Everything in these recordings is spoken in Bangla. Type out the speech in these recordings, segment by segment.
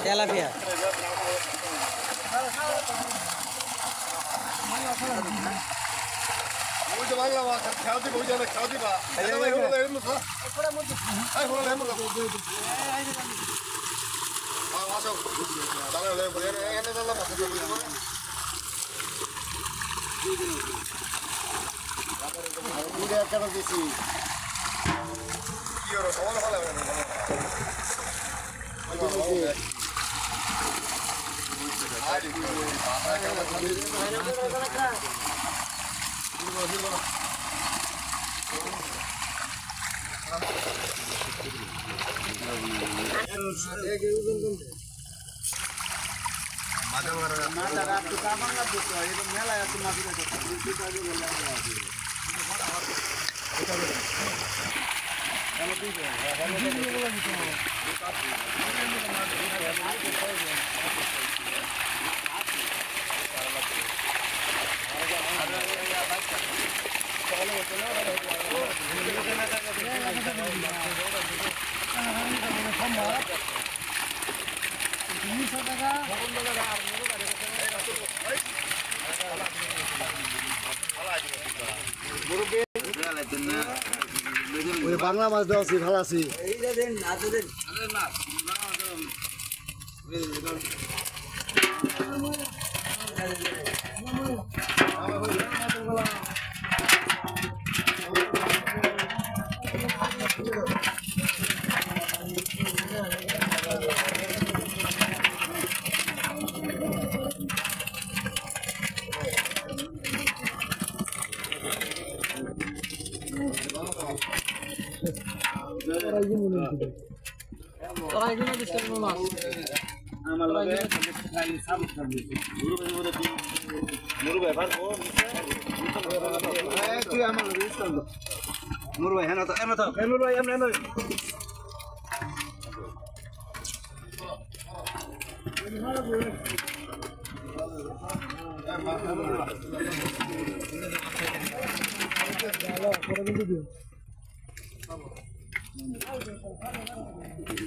তেলাপিয়া বাংলা মাছ দেওয়া আছে ভালো আছে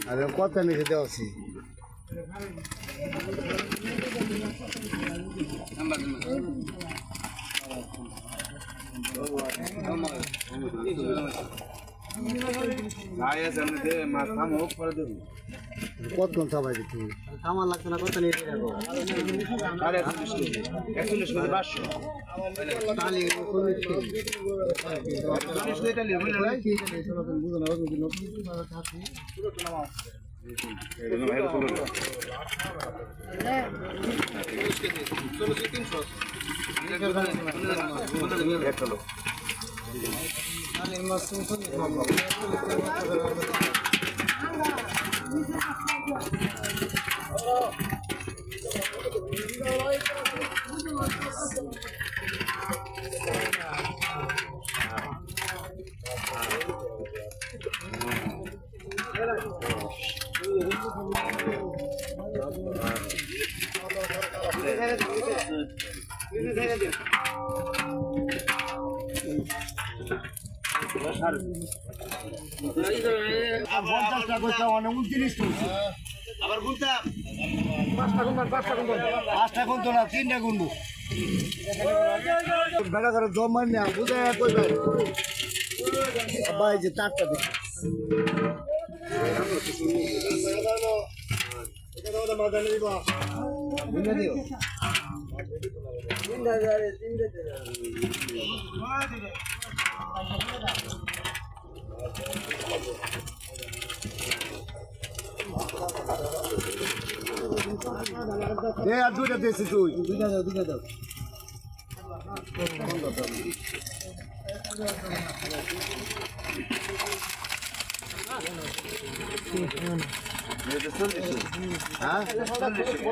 আরে কত নিচে দেওয়া আছে কতক্ষণ সবাই দেখি আমার লাগছে না কত নিয়ে আবার গুনতাম পাঁচটা গুনতো না তিনটা গুনবো বেড়া করে দম মার না বুঝে ভাই যে তারটা দেখি আর দুইটা দিয়েছি তুই দুইটা দাও হ্যাঁ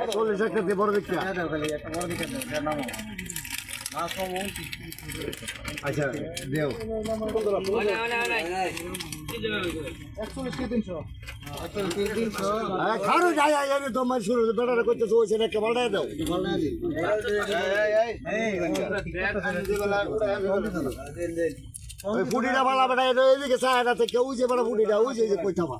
40 একটা দিয়ে বড় দিকটা আচ্ছা দেও 41 300 খারো যাই আরে তোমার শুরু বেটারে করতেছ ওই সেটা একটা বাড়ায় দাও ওই ফুটিটা বালা বেটা এদিকে চায়না থেকে ওই যে বেটা ফুটিটা ওই যে কইটা মা